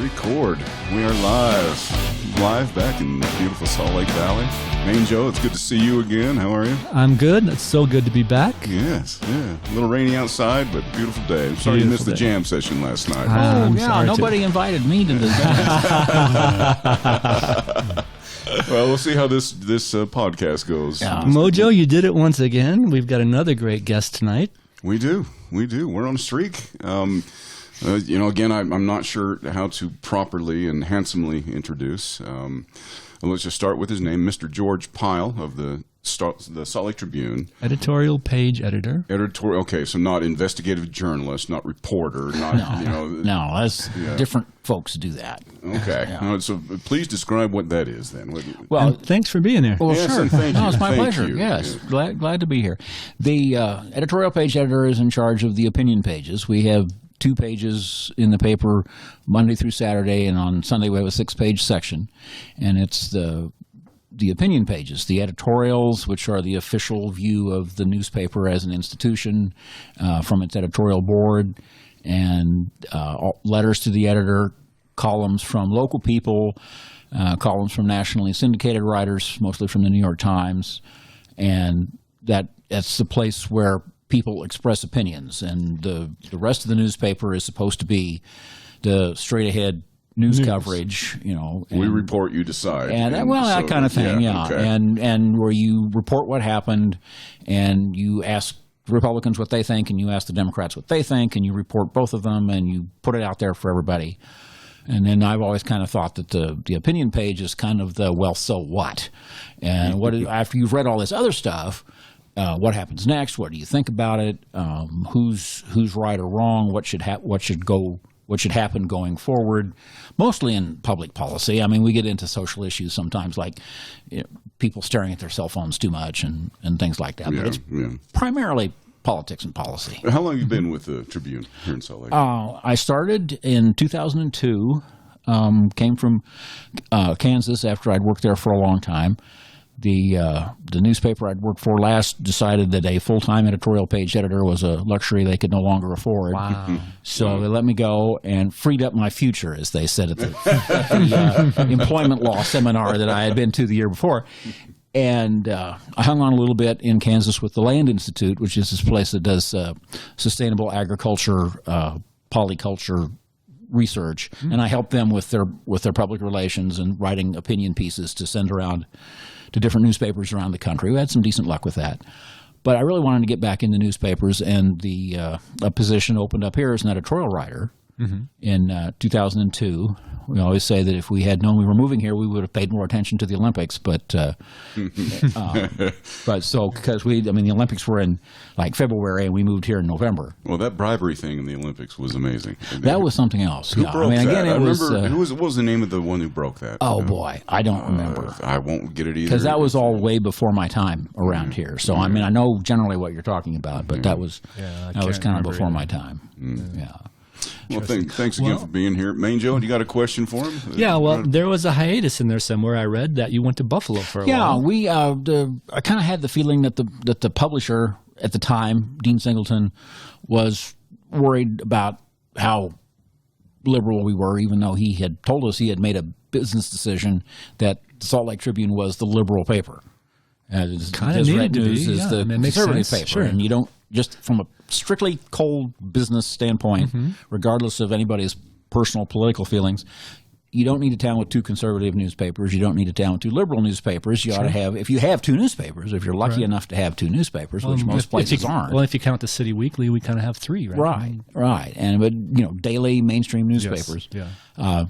Record. We are live back in beautiful Salt Lake Valley. MoJoe, it's good to see you again. How are you? I'm good. It's so good to be back. Yes, yeah. A little rainy outside, but beautiful day. I'm sorry you missed the jam session last night. Nobody invited me to this. Well, we'll see how this podcast goes. Yeah. MoJoe, you did it once again. We've got another great guest tonight. We do. We're on a streak. Again, I'm not sure how to properly and handsomely introduce. Let's just start with his name, Mr. George Pyle of the Salt Lake Tribune. Editorial Page Editor. Okay, so not investigative journalist, not reporter, not, No, that's different folks do that. Okay. Yeah. So please describe what that is then. Well, and thanks for being here. Well, yes, sure. Thank you. It's my pleasure. You. Yes, yeah. Glad to be here. The Editorial Page Editor is in charge of the opinion pages. We have 2 pages in the paper Monday through Saturday, and on Sunday we have a 6-page section, and it's the opinion pages, the editorials, which are the official view of the newspaper as an institution from its editorial board, and letters to the editor, columns from local people, columns from nationally syndicated writers, mostly from the New York Times, and that's the place where people express opinions, and the rest of the newspaper is supposed to be the straight-ahead news coverage, and we report, you decide, that kind of thing, okay. and where you report what happened, and you ask the Republicans what they think, and you ask the Democrats what they think, and you report both of them, and you put it out there for everybody. And then I've always kind of thought that the opinion page is kind of the so what, and after you've read all this other stuff. What happens next? What do you think about it? Who's right or wrong? What should happen going forward? Mostly in public policy. I mean, we get into social issues sometimes, like people staring at their cell phones too much and things like that. But it's primarily politics and policy. How long have you been with the Tribune here in Salt Lake? I started in 2002. Came from Kansas after I'd worked there for a long time. The newspaper I'd worked for last decided that a full-time editorial page editor was a luxury they could no longer afford. Wow. So they let me go and freed up my future, as they said at the employment law seminar that I had been to the year before. And I hung on a little bit in Kansas with the Land Institute, which is this place that does sustainable agriculture, polyculture research, and I helped them with their public relations and writing opinion pieces to send around to different newspapers around the country. We had some decent luck with that. But I really wanted to get back into newspapers, and a position opened up here as an editorial writer in 2002. We always say that if we had known we were moving here, we would have paid more attention to the Olympics. But because the Olympics were in like February, and we moved here in November. Well, that bribery thing in the Olympics was amazing. That was something else. Who broke that? Again, what was the name of the one who broke that? Oh boy, I don't remember. I won't get it either. Because that was all way before my time around here. So I know generally what you're talking about, but that was kind of before my time. Yeah. Well, thanks again for being here. MoJoe, you got a question for him? Yeah, well, there was a hiatus in there somewhere. I read that you went to Buffalo for a while. Yeah, I kind of had the feeling that the publisher at the time, Dean Singleton, was worried about how liberal we were, even though he had told us he had made a business decision that the Salt Lake Tribune was the liberal paper. Kind of needed to be. Is the conservative paper, sure. And you don't, just from a strictly cold business standpoint, regardless of anybody's personal political feelings, you don't need a town with 2 conservative newspapers. You don't need a town with 2 liberal newspapers. You ought to have, if you have 2 newspapers, if you're lucky enough to have 2 newspapers, which most places aren't. Well, if you count the City Weekly, we kind of have 3, right? Right. And daily mainstream newspapers. Yes. Yeah.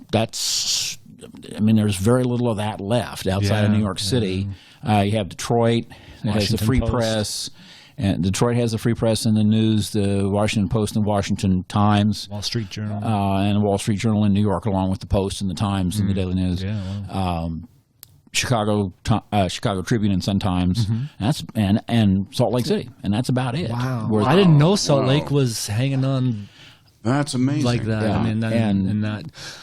There's very little of that left outside of New York City. You have Detroit, that has the free press. And Detroit has the free press and the news, the Washington Post and Washington Times. Wall Street Journal. And the Wall Street Journal in New York, along with the Post and the Times and the Daily News. Yeah, wow. Chicago Tribune and Sun-Times, and Salt Lake City. And that's about it. Wow. I didn't know Salt Lake was hanging on That's amazing. Like that. Yeah.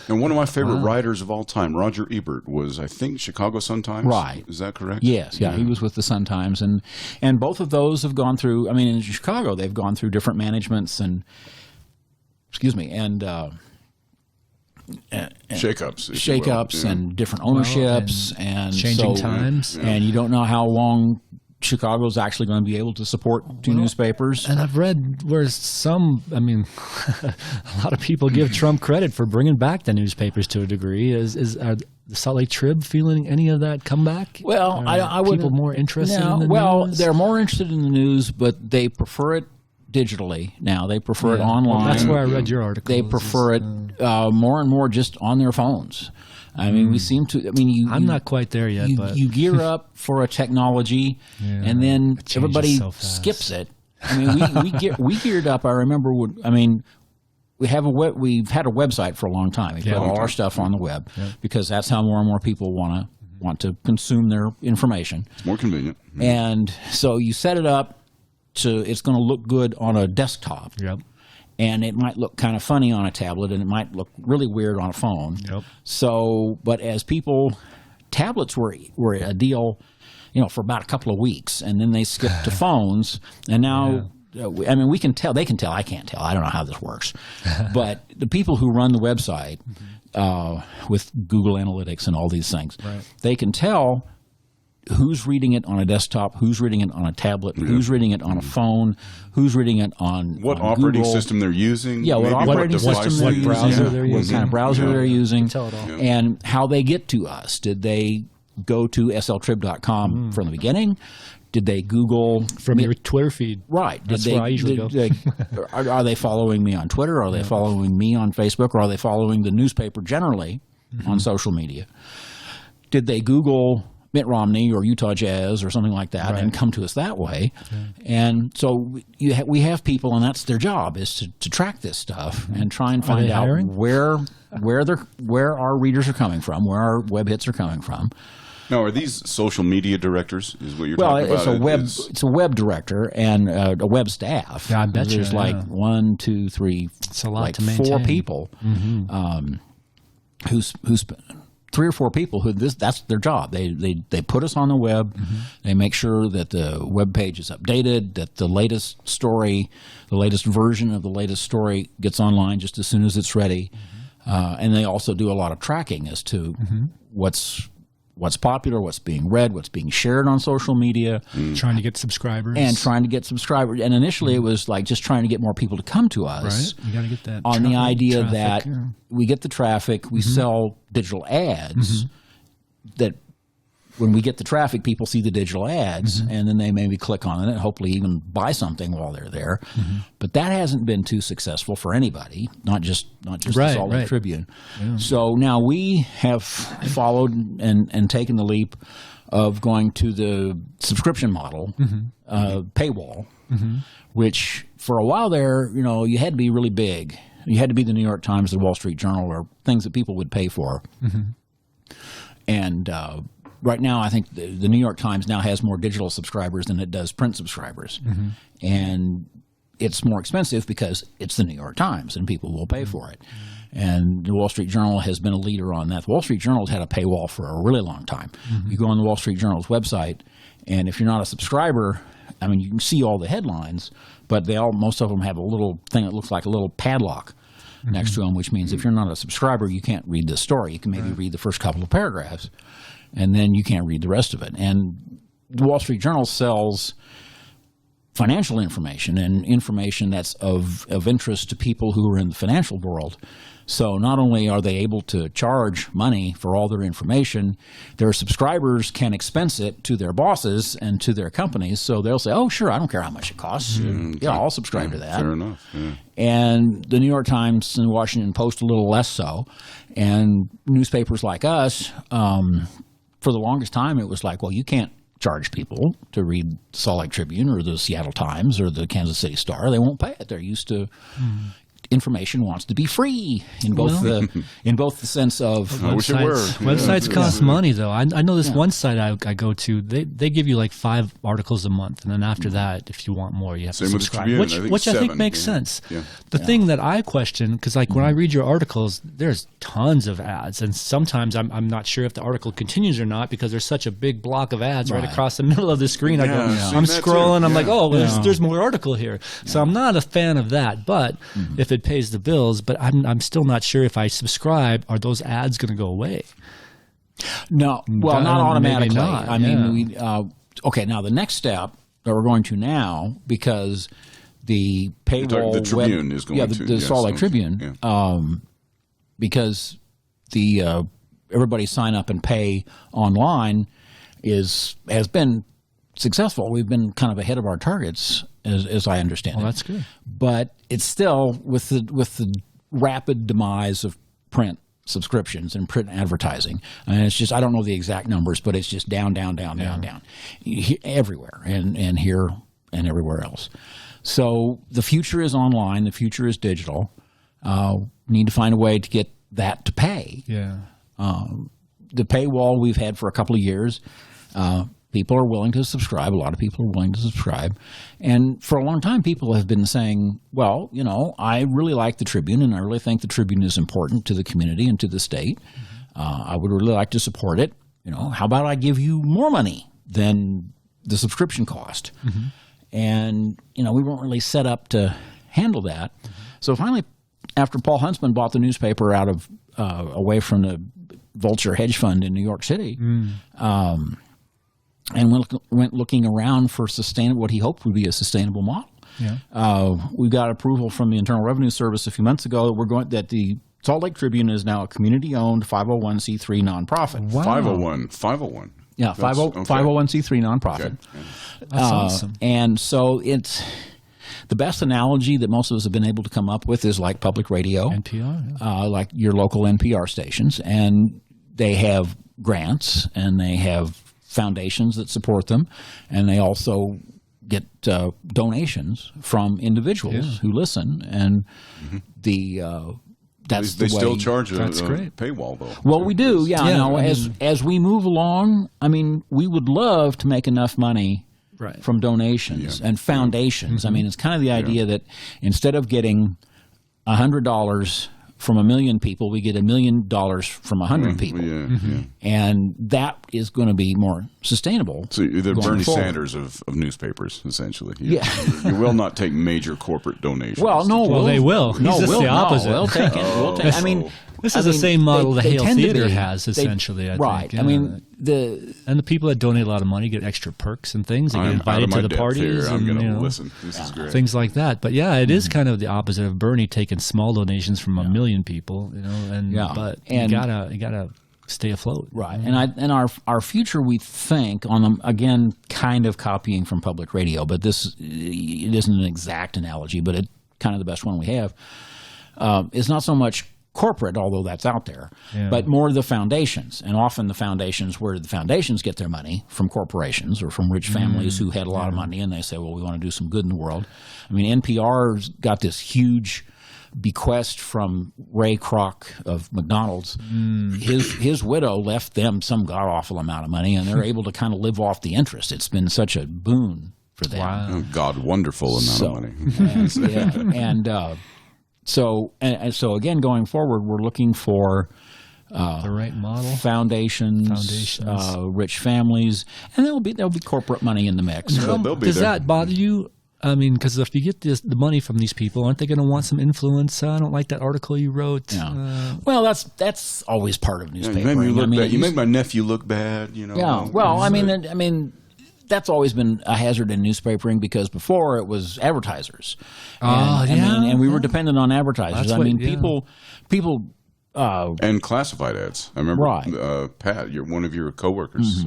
And one of my favorite writers of all time, Roger Ebert, was, I think, Chicago Sun-Times. Right. Is that correct? Yes. Yeah. He was with the Sun-Times. And both of those have gone through, I mean, in Chicago, they've gone through different managements and shakeups, and different ownerships and changing times, and you don't know how long Chicago's actually going to be able to support two newspapers. And I've read where a lot of people give Trump credit for bringing back the newspapers to a degree. Are the Salt Lake Trib feeling any of that comeback? Well, I would people more interested in the news? They're more interested in the news, but they prefer it digitally now. They prefer it online. Well, that's where I read your article. They prefer it more and more just on their phones. I mean, we seem to. I mean, I'm not quite there yet. But you gear up for a technology, and then everybody skips it. I mean, we geared up. I remember. We've had a website for a long time. We put all our stuff on the web because that's how more and more people want to consume their information. It's more convenient. And so you set it up to it's going to look good on a desktop. Yep. And it might look kind of funny on a tablet, and it might look really weird on a phone. Yep. So, but as tablets were a deal, for about a couple of weeks, and then they skipped to phones, and now. I mean, we can tell. They can tell. I can't tell. I don't know how this works. But the people who run the website with Google Analytics and all these things, they can tell who's reading it on a desktop, who's reading it on a tablet, who's reading it on a phone, who's reading it on what operating system they're using. Yeah, what operating system they're using, what kind of browser they're using, tell it all. And how they get to us. Did they go to SLTrib.com from the beginning? Did they Google from your Twitter feed? Right. That's where I usually go. Are they following me on Twitter? Are they following me on Facebook? Or are they following the newspaper generally on social media? Did they Google Mitt Romney or Utah Jazz or something like that and come to us that way? And so we have people, and that's their job, is to track this stuff and try and find out where our readers are coming from, where our web hits are coming from. Now, are these social media directors? Is what you're talking about? It's a web director and a web staff. Yeah, I bet there's like 1, 2, 3, it's a lot like to maintain. 4 people, who's 3 or 4 people who that's their job. They put us on the web. They make sure that the web page is updated, that the latest story, the latest version of the latest story gets online just as soon as it's ready. And they also do a lot of tracking as to what's popular, what's being read, what's being shared on social media. Trying to get subscribers. And initially it was like just trying to get more people to come to us. Right. You got to get that on the idea that we get the traffic, we sell digital ads, that when we get the traffic, people see the digital ads, and then they maybe click on it, hopefully even buy something while they're there. But that hasn't been too successful for anybody, not just the Salt Lake Tribune. Yeah. So now we have followed and taken the leap of going to the subscription model, paywall, which for a while there, you had to be really big. You had to be the New York Times, the Wall Street Journal, or things that people would pay for. And right now, I think the New York Times now has more digital subscribers than it does print subscribers. And it's more expensive because it's the New York Times and people will pay for it. And the Wall Street Journal has been a leader on that. The Wall Street Journal has had a paywall for a really long time. You go on the Wall Street Journal's website, and if you're not a subscriber, I mean, you can see all the headlines, but most of them have a little thing that looks like a little padlock next to them, which means if you're not a subscriber, you can't read this story. You can maybe read the first couple of paragraphs, and then you can't read the rest of it. And the Wall Street Journal sells financial information and information that's of interest to people who are in the financial world. So not only are they able to charge money for all their information, their subscribers can expense it to their bosses and to their companies. So they'll say, oh, sure, I don't care how much it costs. Yeah, I'll subscribe to that. Fair enough. Yeah. And the New York Times and the Washington Post a little less so. And newspapers like us, for the longest time, it was like, well, you can't charge people to read the Salt Lake Tribune or the Seattle Times or the Kansas City Star. They won't pay it. They're used to information wants to be free in both the sense of I wish it were. Websites cost money, though. I know this one site I go to. They give you like 5 articles a month, and then after that, if you want more, you have to subscribe. Which I think makes sense. Yeah. The thing that I question, because like when I read your articles, there's tons of ads, and sometimes I'm not sure if the article continues or not because there's such a big block of ads right across the middle of the screen. I'm scrolling. I'm like, oh, there's more article here. So I'm not a fan of that. But if if it pays the bills, but I'm still not sure if I subscribe, are those ads going to go away? No, well, not automatically. Not. I mean, okay. Now the next step that we're going to now, because the paywall, the Tribune is going to the Salt Lake Tribune, because the everybody sign up and pay online has been successful. We've been kind of ahead of our targets, as I understand it. Well, that's good. But it's still with the rapid demise of print subscriptions and print advertising. And it's just, I don't know the exact numbers, but it's just down everywhere, and here and everywhere else. So the future is online. The future is digital. We need to find a way to get that to pay. Yeah. The paywall we've had for a couple of years, people are willing to subscribe. A lot of people are willing to subscribe. And for a long time, people have been saying, well, I really like the Tribune, and I really think the Tribune is important to the community and to the state. I would really like to support it. How about I give you more money than the subscription cost? And, we weren't really set up to handle that. So finally, after Paul Huntsman bought the newspaper out of away from the Vulture hedge fund in New York City, and went looking around for what he hoped would be a sustainable model. Yeah. We got approval from the Internal Revenue Service a few months ago that the Salt Lake Tribune is now a community-owned 501c3 nonprofit. Wow. 501. Yeah, 501c3 nonprofit. Okay. That's awesome. And so it's the best analogy that most of us have been able to come up with is like public radio, NPR, like your local NPR stations, and they have grants and they have foundations that support them, and they also get donations from individuals who listen, and that's they the way. Still charge a great. paywall, though. Well, we do, as we move along, I mean, we would love to make enough money from donations and foundations. I mean, it's kind of the idea that instead of getting $100 from 1 million people, we get $1 million from 100 people. And that is going to be more sustainable. So you're the Bernie Sanders of newspapers, essentially. You will not take major corporate donations. Well, no. Well, they will. No, He's just the opposite. We'll take it. I mean, this is the same model the Hale Theater has, essentially. I think. I mean, and the people that donate a lot of money get extra perks and things. They get invited to the parties. I'm going to listen. This is great. Things like that. But yeah, it is kind of the opposite of Bernie taking small donations from 1 million people. But you gotta stay afloat. Right. And our future, we think, again, kind of copying from public radio, but it isn't an exact analogy, but it's kind of the best one we have. It's not so much corporate, although that's out there, but more the foundations. And often the foundations, where the foundations get their money from corporations or from rich families who had a lot of money, and they say, well, we want to do some good in the world. I mean, NPR's got this huge bequest from Ray Kroc of McDonald's. His widow left them some god-awful amount of money, and they're able to kind of live off the interest. It's been such a boon for them. Wow. Oh, God-wonderful amount of money. So again, going forward, we're looking for the right model, foundations. Rich families, and there'll be corporate money in the mix. Does that bother you? I mean, because if you get the money from these people, aren't they going to want some influence? I don't like that article you wrote. Yeah. Well, that's always part of newspapering. You made me look bad. You made my nephew look bad. Yeah. Well, I mean. That's always been a hazard in newspapering, because before it was advertisers. And we were dependent on advertisers. People and classified ads. I remember Pat, one of your coworkers,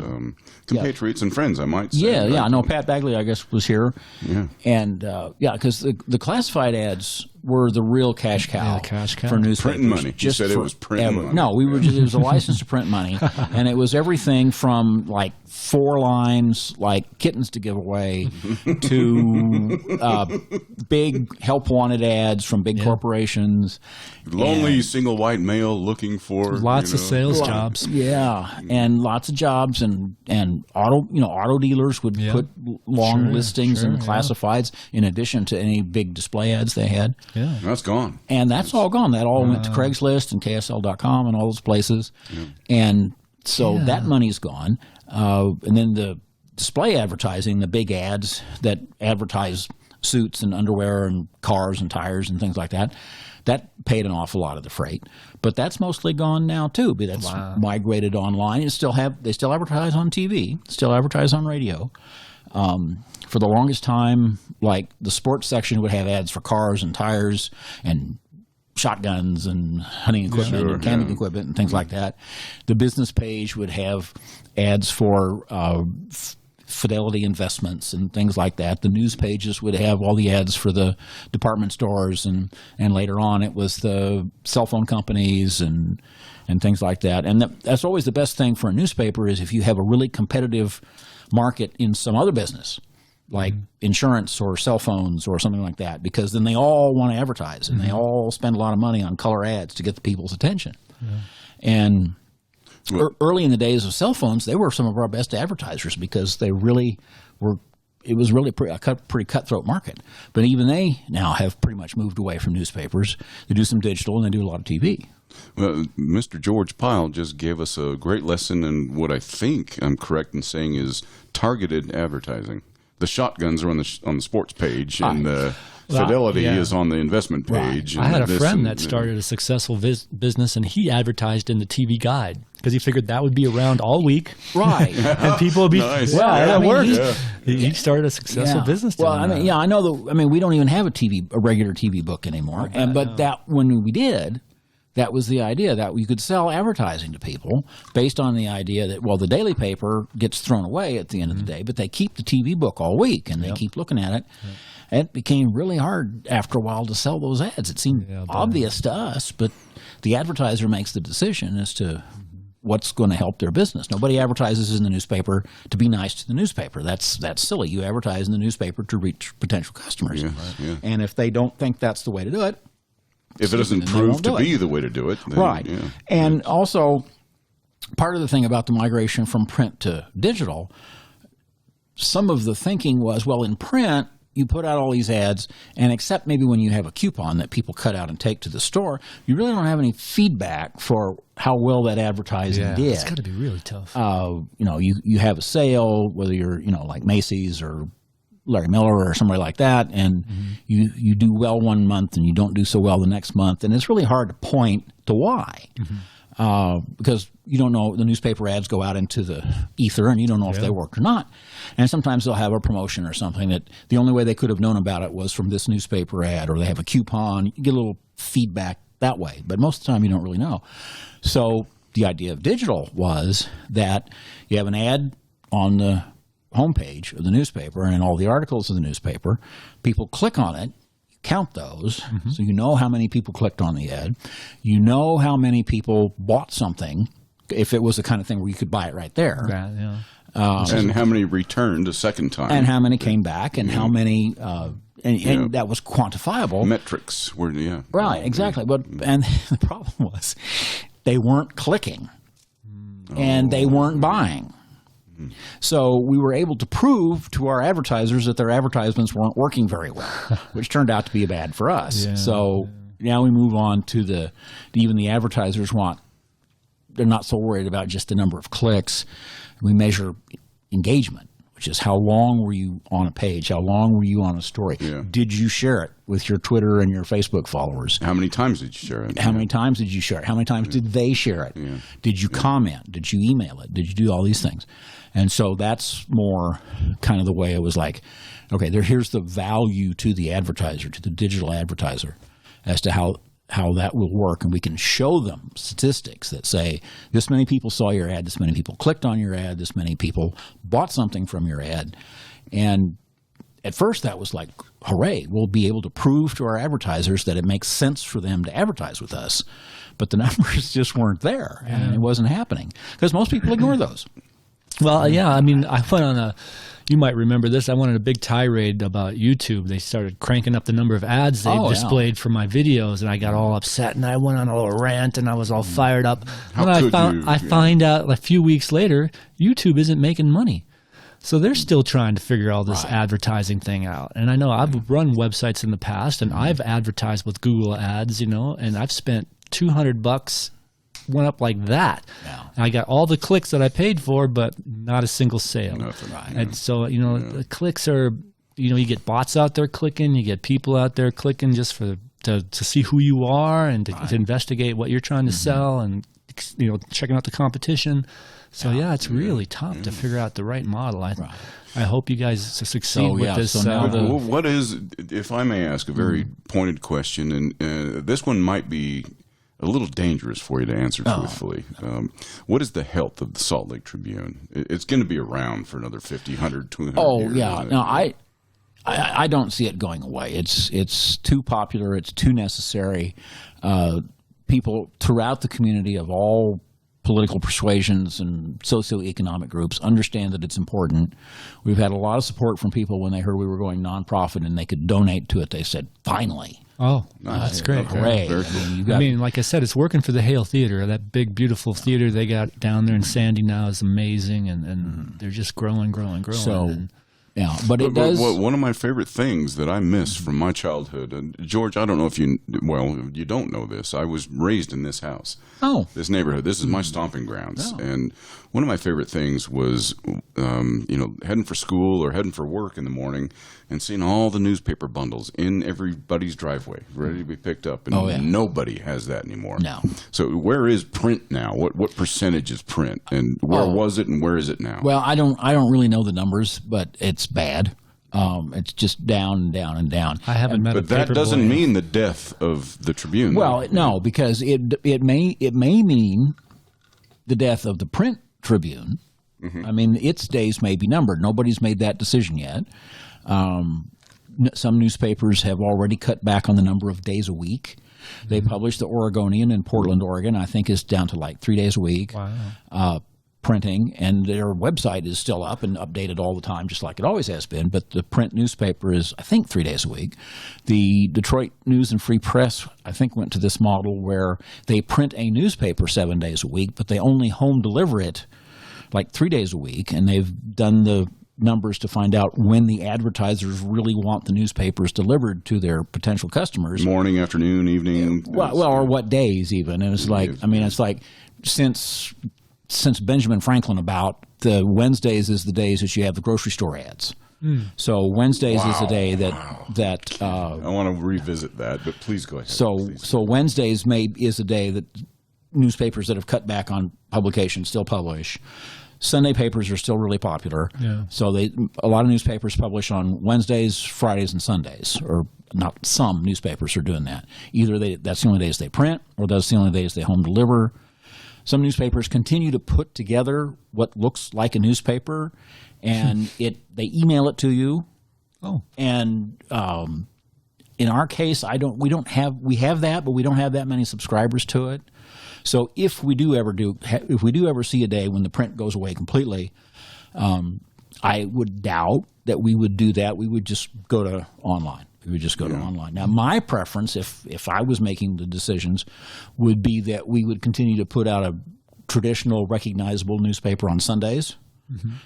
compatriots and friends, I might say. Yeah. No, Pat Bagley, I guess, was here. Yeah. And because the classified ads were the real cash cow, for newspapers. Printing money. You said it was printing money. No, it was a license to print money, and it was everything from like 4 lines, like kittens to give away, to big help wanted ads from big corporations. Lonely single white male looking for lots of sales jobs. Yeah, and lots of jobs, and auto dealers would put long listings and classifieds in addition to any big display ads they had. Yeah, that's gone. And that's all gone. That all went to Craigslist and KSL.com and all those places. Yeah. And so that money's gone. And then the display advertising, the big ads that advertise suits and underwear and cars and tires and things like that. That paid an awful lot of the freight, but that's mostly gone now too. But that's migrated online. They still advertise on TV, still advertise on radio. For the longest time, like the sports section would have ads for cars and tires and shotguns and hunting equipment and camping equipment and things like that. The business page would have ads for Fidelity investments and things like that. The news pages would have all the ads for the department stores, and later on it was the cell phone companies and things like that. And that's always the best thing for a newspaper is if you have a really competitive market in some other business, like insurance or cell phones or something like that, because then they all want to advertise and they all spend a lot of money on color ads to get the people's attention. Yeah. And early in the days of cell phones, they were some of our best advertisers because they really were. It was really a pretty cutthroat market. But even they now have pretty much moved away from newspapers. They do some digital and they do a lot of TV. Well, Mr. George Pyle just gave us a great lesson in what I think I'm correct in saying is targeted advertising. The shotguns are on the sports page, and the Fidelity is on the investment page. I had a friend that started a successful business, and he advertised in the TV Guide because he figured that would be around all week. Right. And people would be, nice. That worked. He started a successful business. Well, I know we don't even have a regular TV book anymore. That when we did, that was the idea that you could sell advertising to people based on the idea that, well, the daily paper gets thrown away at the end of the day, but they keep the TV book all week and they keep looking at it. Yep. And it became really hard after a while to sell those ads. It seemed obvious to us, but the advertiser makes the decision as to what's going to help their business. Nobody advertises in the newspaper to be nice to the newspaper. That's silly. You advertise in the newspaper to reach potential customers. And if they don't think that's the way to do it, if it doesn't prove to be the way to do it. Then, right. Yeah. And also, part of the thing about the migration from print to digital, some of the thinking was, well, in print, you put out all these ads, and except maybe when you have a coupon that people cut out and take to the store, you really don't have any feedback for how well that advertising did. It's got to be really tough. You have a sale, whether you're, like Macy's or Larry Miller or somebody like that, and you do well one month and you don't do so well the next month, and it's really hard to point to why. Because you don't know, the newspaper ads go out into the ether and you don't know if they worked or not. And sometimes they'll have a promotion or something that the only way they could have known about it was from this newspaper ad, or they have a coupon. You get a little feedback that way, but most of the time you don't really know. So the idea of digital was that you have an ad on the homepage of the newspaper and in all the articles of the newspaper. People click on it. Count those, so you know how many people clicked on the ad. You know how many people bought something, if it was the kind of thing where you could buy it right there. And how many returned a second time. And how many came back, and how many, and that was quantifiable. Metrics were, Right, exactly. And the problem was they weren't clicking, and they weren't buying. So we were able to prove to our advertisers that their advertisements weren't working very well, which turned out to be bad for us. Now we move on to even the advertisers they're not so worried about just the number of clicks. We measure engagement, which is how long were you on a page? How long were you on a story? Did you share it with your Twitter and your Facebook followers? How many times did you share it? How many times did you share it? How many times did they share it? Did you comment? Did you email it? Did you do all these things? And so that's more kind of the way it was like, okay, here's the value to the advertiser, to the digital advertiser, as to how that will work. And we can show them statistics that say this many people saw your ad, this many people clicked on your ad, this many people bought something from your ad. And at first that was like, hooray, we'll be able to prove to our advertisers that it makes sense for them to advertise with us. But the numbers just weren't there, and it wasn't happening because most people ignore those. Well, I went on you might remember this, I went on a big tirade about YouTube. They started cranking up the number of ads they displayed for my videos, and I got all upset, and I went on a little rant, and I was all fired up. I find out a few weeks later, YouTube isn't making money. So they're still trying to figure all this advertising thing out. And I know I've run websites in the past, and I've advertised with Google Ads, and I've spent $200 went up like that. And I got all the clicks that I paid for, but not a single sale. Nothing. And so, the clicks are you get bots out there clicking, you get people out there clicking just to see who you are and to investigate what you're trying to sell and checking out the competition. So it's really tough to figure out the right model. I hope you guys succeed with this. So what is, if I may ask a very pointed question, and this one might be a little dangerous for you to answer truthfully. What is the health of the Salt Lake Tribune? It's going to be around for another 50, 100, 200 years. Yeah. No, I don't see it going away. It's too popular. It's too necessary. People throughout the community of all political persuasions and socioeconomic groups understand that it's important. We've had a lot of support from people when they heard we were going nonprofit and they could donate to it. They said, finally. Oh, that's great. Hooray. I mean, like I said, it's working for the Hale Theater. That big, beautiful theater they got down there in Sandy now is amazing, and they're just growing. So, yeah, but it does. One of my favorite things that I miss from my childhood, and George, I don't know if you don't know this. I was raised in this house. Oh. This neighborhood. This is my stomping grounds. Oh. And one of my favorite things was, heading for school or heading for work in the morning and seeing all the newspaper bundles in everybody's driveway ready to be picked up. And nobody has that anymore. No. So where is print now? What percentage is print? And where was it and where is it now? Well, I don't really know the numbers, but it's bad. It's just down and down and down. I haven't met a But that doesn't mean the death of the Tribune. Well, no, because it may mean the death of the print Tribune. Mm-hmm. I mean, its days may be numbered. Nobody's made that decision yet. Some newspapers have already cut back on the number of days a week. They publish the Oregonian in Portland, Oregon. I think is down to like 3 days a week. Wow. Printing, and their website is still up and updated all the time, just like it always has been. But the print newspaper is, I think, 3 days a week. The Detroit News and Free Press, I think, went to this model where they print a newspaper 7 days a week, but they only home deliver it like 3 days a week. And they've done the numbers to find out when the advertisers really want the newspapers delivered to their potential customers. Morning, afternoon, evening. Or what days even. And it's like, it's like since Benjamin Franklin about, the Wednesdays is the days that you have the grocery store ads. So Wednesdays is the day that I want to revisit that, but please go ahead. So Wednesdays is a day that newspapers that have cut back on publication still publish. Sunday papers are still really popular. Yeah. So a lot of newspapers publish on Wednesdays, Fridays, and Sundays, or not some newspapers are doing that. Either that's the only days they print, or that's the only days they home deliver. Some newspapers continue to put together what looks like a newspaper, and they email it to you. Oh, and in our case, we have that, but we don't have that many subscribers to it. So if we do ever see a day when the print goes away completely, I would doubt that we would do that. We would just go to online. We would just go to online. Now, my preference, if I was making the decisions, would be that we would continue to put out a traditional, recognizable newspaper on Sundays,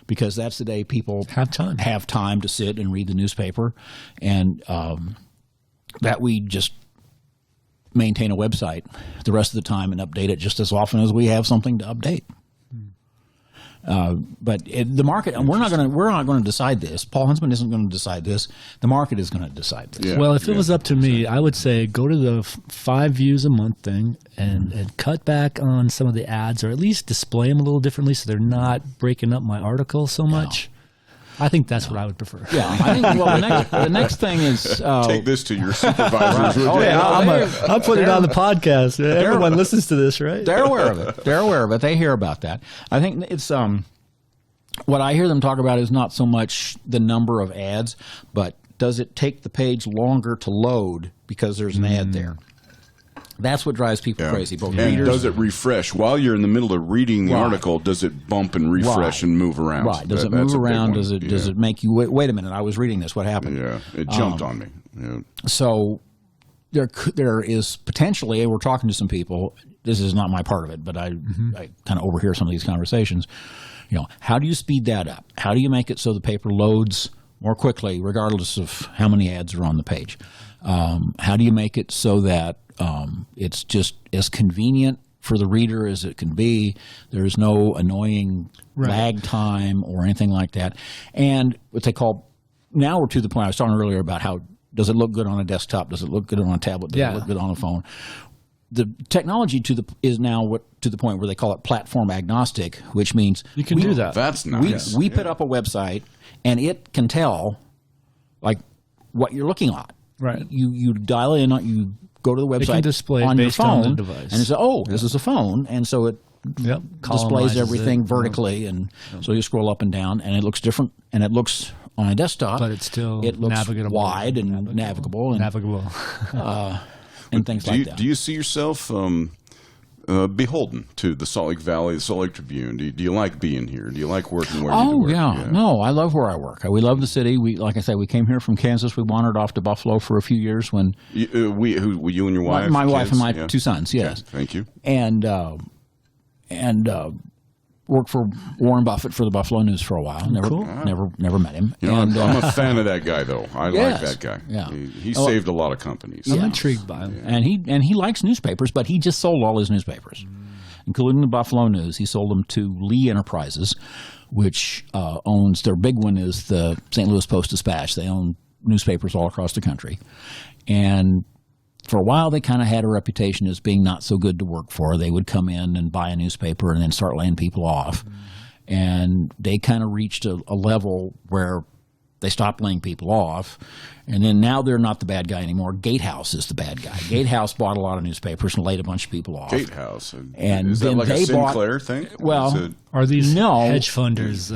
because that's the day people have time to sit and read the newspaper, and that we just maintain a website the rest of the time and update it just as often as we have something to update. But the market, we're not going to decide this. Paul Huntsman isn't going to decide this. The market is going to decide this. Yeah, well, if it was up to me, I would say go to the 5 views a month thing and cut back on some of the ads, or at least display them a little differently so they're not breaking up my article so much. I think that's what I would prefer. Yeah, I think. Well, the next thing is take this to your supervisors. I'll put it on the podcast. Everyone listens to this, right? They're aware of it. They hear about that. I think it's what I hear them talk about is not so much the number of ads, but does it take the page longer to load because there's an ad there? That's what drives people crazy. Both readers, does it refresh while you're in the middle of reading the article? Does it bump and refresh and move around? Right. Does it move around? Does it make you wait a minute? I was reading this. What happened? Yeah, it jumped on me. Yeah. So there is potentially. We're talking to some people. This is not my part of it, but I kind of overhear some of these conversations. How do you speed that up? How do you make it so the paper loads more quickly, regardless of how many ads are on the page? How do you make it so that it's just as convenient for the reader as it can be? There's no annoying lag time or anything like that. And what they call now we're to the point I was talking earlier about how does it look good on a desktop? Does it look good on a tablet? Does it look good on a phone? The technology is now to the point where they call it platform agnostic, which means you can do that. That's nice. We put up a website, and it can tell like what you're looking at. Right. You dial in, you go to the website on your phone, on the device. and it says, "Oh, this is a phone," and so it displays everything vertically, and so you scroll up and down, and it looks different, and it looks on a desktop, but it's still navigable, wide and navigable, and things like that. Do you see yourself beholden to the Salt Lake Valley, the Salt Lake Tribune? Do you like being here? Do you like working where you work? Yeah. No, I love where I work. We love the city. Like I say, we came here from Kansas. We wandered off to Buffalo for a few years when you and your wife, my wife and my two sons. Yes, okay, thank you. And worked for Warren Buffett for the Buffalo News for a while. Never met him. I'm a fan of that guy, though. I like that guy. Yeah. He saved a lot of companies. I'm intrigued by him. And he likes newspapers, but he just sold all his newspapers, including the Buffalo News. He sold them to Lee Enterprises, which owns, their big one is the St. Louis Post-Dispatch. They own newspapers all across the country. And for a while, they kind of had a reputation as being not so good to work for. They would come in and buy a newspaper and then start laying people off. And they kind of reached a level where they stopped laying people off. And then now they're not the bad guy anymore. Gatehouse is the bad guy. Gatehouse bought a lot of newspapers and laid a bunch of people off. Gatehouse? And is that like a Sinclair thing? Well, are these hedge funders?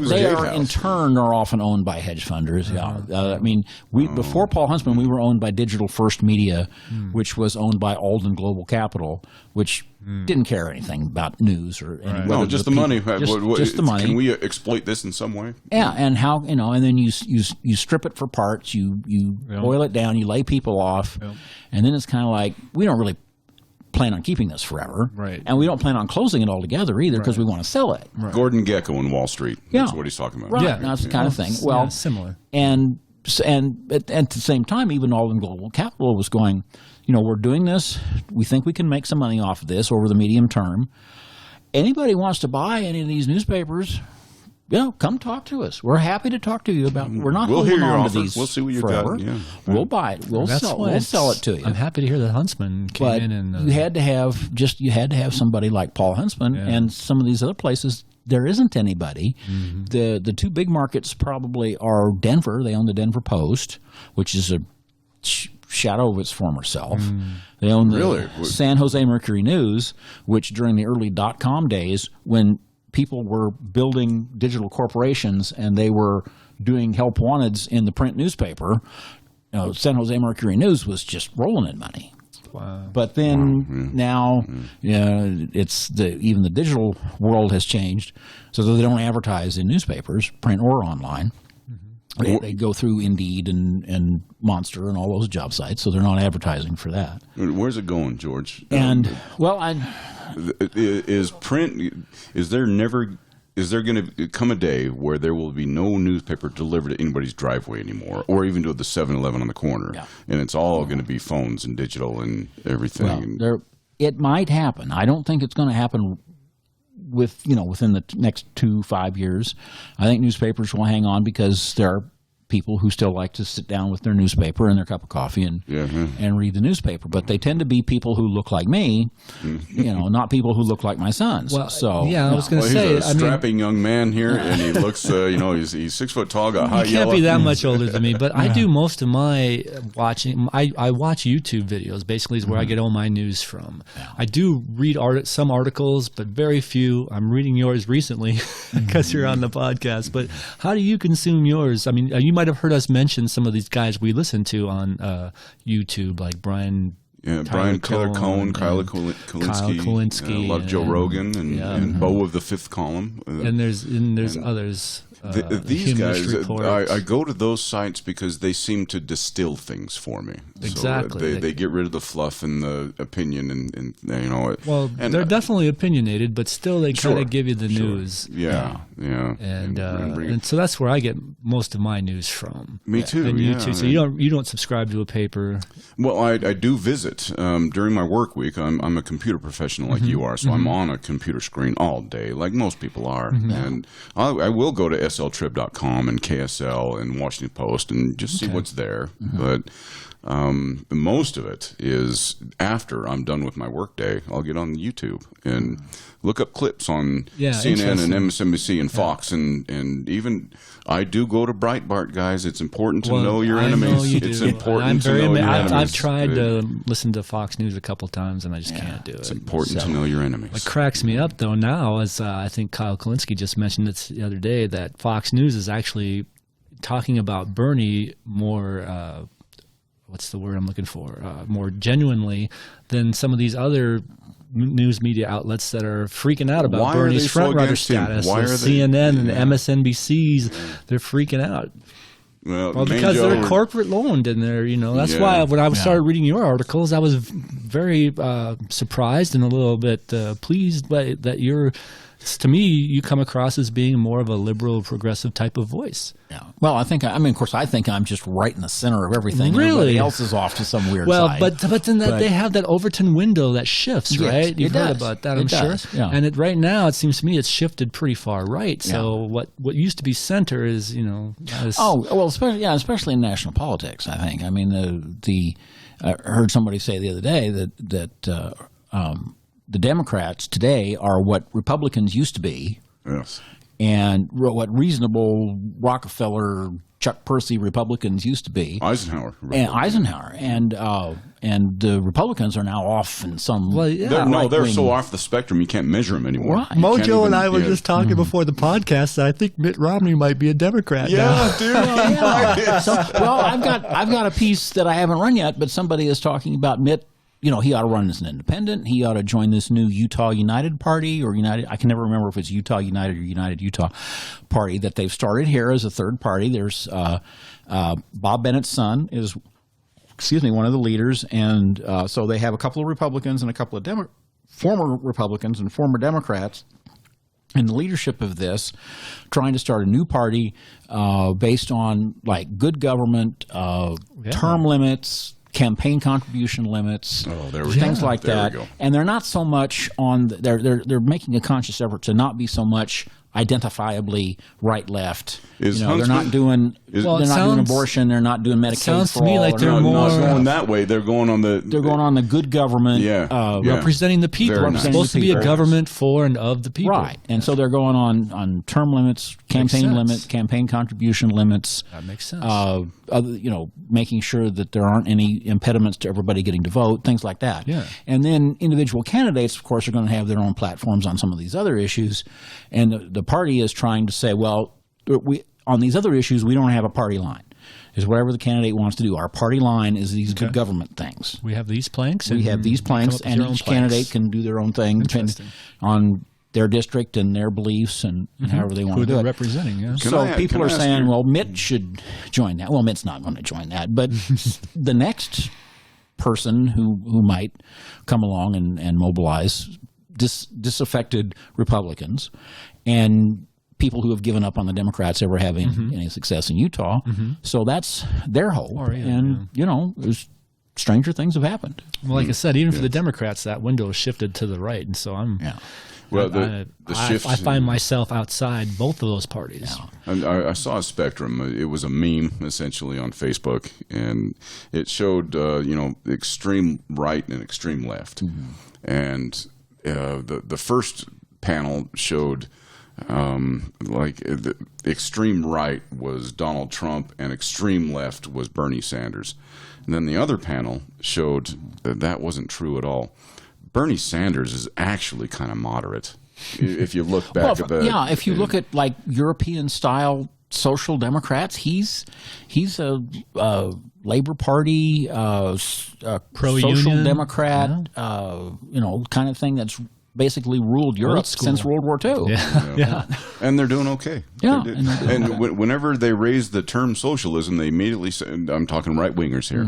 They are in turn are often owned by hedge funders. I mean, before Paul Huntsman, we were owned by Digital First Media, which was owned by Alden Global Capital, which didn't care anything about news or anything. No, just the money. Just the money. Can we exploit this in some way? Yeah, and how and then you strip it for parts, you boil it down, you lay people off, and then it's kind of like we don't really plan on keeping this forever, right? And we don't plan on closing it altogether either because we want to sell it. Right. Gordon Gekko in Wall Street. That's what he's talking about. Right. Yeah, that's the kind of thing. Well, similar. And at the same time, even Alden Global Capital was going, we're doing this. We think we can make some money off of this over the medium term. Anybody wants to buy any of these newspapers, come talk to us. We're happy to talk to you about. We're not holding on to these. We'll see what you forever. got. Yeah, we'll buy it. We'll sell it to you. I'm happy to hear that Huntsman came in and you had to have somebody like Paul Huntsman and some of these other places. There isn't anybody. The two big markets probably are Denver. They own the Denver Post, which is a shadow of its former self. They own the San Jose Mercury News, which during the early .com days when people were building digital corporations and they were doing help wanteds in the print newspaper, San Jose Mercury News was just rolling in money. Wow. But then now, it's even the digital world has changed, so that they don't advertise in newspapers, print or online. They go through Indeed and Monster and all those job sites, so they're not advertising for that. Where's it going, George? And is print? Is there going to come a day where there will be no newspaper delivered to anybody's driveway anymore, or even to the 7-Eleven on the corner, and it's all going to be phones and digital and everything? Well, it might happen. I don't think it's going to happen within the next 2-5 years. I think newspapers will hang on because there are people who still like to sit down with their newspaper and their cup of coffee and read the newspaper. But they tend to be people who look like me, not people who look like my sons. Well, I was going to say, he's a strapping young man here, and he looks, he's 6 foot tall, got high yellow. He can't be that much older than me, but I do most of my watching. I watch YouTube videos, basically, is where I get all my news from. I do read some articles, but very few. I'm reading yours recently because you're on the podcast. But how do you consume yours? I mean, you might have heard us mention some of these guys we listen to on YouTube, like Brian Cohen, Kyle Kulinski. I love Joe Rogan and Bo of the Fifth Column. And there's others. These guys, I go to those sites because they seem to distill things for me. Exactly. So they get rid of the fluff and the opinion, and Well, they're definitely opinionated, but still they kind of give you the news. Yeah. Yeah. And so that's where I get most of my news from. Me too. And you too. So you don't subscribe to a paper. Well, I do visit during my work week. I'm a computer professional like you are, so I'm on a computer screen all day, like most people are. And I will go to SLTrib.com and KSL and Washington Post and just see what's there. But most of it is after I'm done with my workday. I'll get on YouTube and look up clips on CNN and MSNBC and Fox, and even I do go to Breitbart, guys. It's important to know your enemies. It's important to know your enemies. I've tried to listen to Fox News a couple times, and I just can't do it. It's important to know your enemies. What cracks me up, though, now is I think Kyle Kulinski just mentioned it the other day, that Fox News is actually talking about Bernie more what's the word I'm looking for? More genuinely than some of these other news media outlets that are freaking out about Bernie's front-runner status. Why are CNN and MSNBCs, they're freaking out. Well, because they're corporate owned, and they're, that's why when I started reading your articles, I was very surprised and a little bit pleased by that to me, you come across as being more of a liberal, progressive type of voice. Yeah. Well, I think I'm just right in the center of everything. Really? Everybody else is off to some weird side. But then they have that Overton window that shifts, right? You've heard about that, I'm sure. Yeah. And right now, it seems to me it's shifted pretty far right. So what used to be center is, especially in national politics, I think. I mean, I heard somebody say the other day that the Democrats today are what Republicans used to be. Yes. And what reasonable Rockefeller, Chuck Percy Republicans used to be. Eisenhower. And the Republicans are now off in some. Well, they're so off the spectrum you can't measure them anymore. Right. MoJoe and I were just talking before the podcast that I think Mitt Romney might be a Democrat. Yeah, dude. I've got a piece that I haven't run yet, but somebody is talking about Mitt. He ought to run as an independent. He ought to join this new Utah United Party or United. I can never remember if it's Utah United or United Utah Party that they've started here as a third party. There's Bob Bennett's son is, one of the leaders, and so they have a couple of Republicans and a couple of former Republicans and former Democrats in the leadership of this, trying to start a new party based on like good government, term limits. Campaign contribution limits, things like that, and they're not so much on. They're making a conscious effort to not be so much identifiably right left. They're not doing abortion. They're not doing Medicaid. Sounds to me like they're more going that way. They're going on the good government. Representing the people. It's supposed to be a government for and of the people. Right, and so they're going on term limits, campaign limits, campaign contribution limits. That makes sense. Making sure that there aren't any impediments to everybody getting to vote, things like that. Yeah. And then individual candidates, of course, are going to have their own platforms on some of these other issues, and the party is trying to say, well, on these other issues, we don't have a party line. Is whatever the candidate wants to do. Our party line is these good government things. We have these planks. We have these planks, and each candidate can do their own thing depending on their district and their beliefs and however they want to do it. Who they're representing, yeah. So people are saying, well, Mitt should join that. Well, Mitt's not going to join that. But the next person who might come along and mobilize disaffected Republicans and people who have given up on the Democrats ever having any success in Utah. So that's their hope. There's stranger things have happened. Well, like I said, even for the Democrats, that window is shifted to the right. And so I find myself outside both of those parties. Yeah. I saw a spectrum. It was a meme, essentially, on Facebook, and it showed, extreme right and extreme left. And the first panel showed the extreme right was Donald Trump and extreme left was Bernie Sanders. And then the other panel showed that wasn't true at all. Bernie Sanders is actually kind of moderate. If you look back at the... if you look at like European-style social democrats, he's a Labor Party, pro-union, social democrat, kind of thing that's basically ruled Europe since World War II. Yeah. And they're doing okay. Yeah. And whenever they raise the term socialism, they immediately say, I'm talking right-wingers here.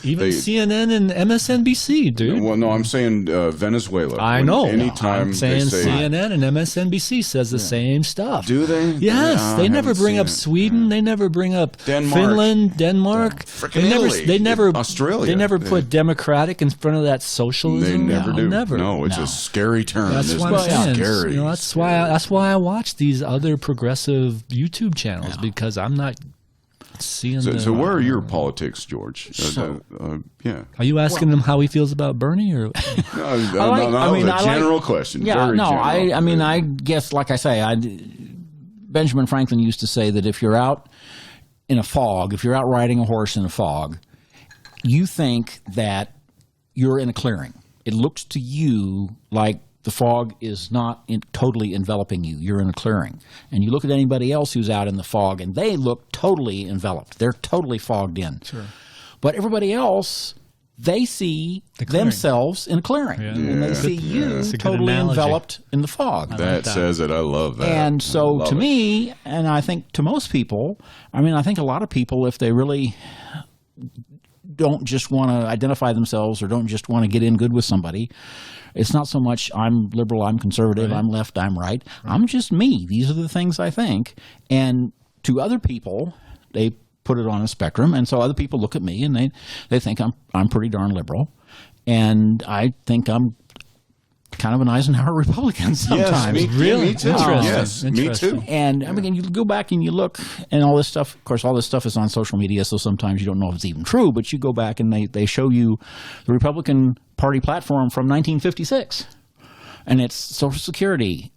Even CNN and MSNBC, dude. Well, no, I'm saying Venezuela. I know. Anytime I'm saying they say, CNN and MSNBC says the same stuff. Do they? Yes. They never bring up Sweden. They never bring up Finland, Denmark. They never Australia. They never put democratic in front of that socialism. They never do. Never. No, it's a scary term. That's isn't what I'm saying. Scary. That's why I watch these other progressive YouTube channels because I'm not seeing. So where are your politics, George? Yeah. Are you asking him how he feels about Bernie, or? A general question. Yeah. Very general. I guess, like I say, Benjamin Franklin used to say that if you're out in a fog, if you're out riding a horse in a fog, you think that you're in a clearing. It looks to you like the fog is not totally enveloping you. You're in a clearing. And you look at anybody else who's out in the fog, and they look totally enveloped. They're totally fogged in. Sure. But everybody else, they see themselves in a clearing. Yeah. And they see you totally enveloped in the fog. That says it. I love that. And so to me, and I think to most people, I think a lot of people, if they really don't just want to identify themselves or don't just want to get in good with somebody, it's not so much I'm liberal, I'm conservative, I'm left, I'm right. I'm just me. These are the things I think. And to other people, they put it on a spectrum. And so other people look at me and they think I'm pretty darn liberal. And I think I'm kind of an Eisenhower Republican sometimes. Yes, me too. Yes, me too. And I mean, you go back and you look, and all this stuff. Of course, all this stuff is on social media, so sometimes you don't know if it's even true. But you go back and they show you the Republican Party platform from 1956, and it's Social Security.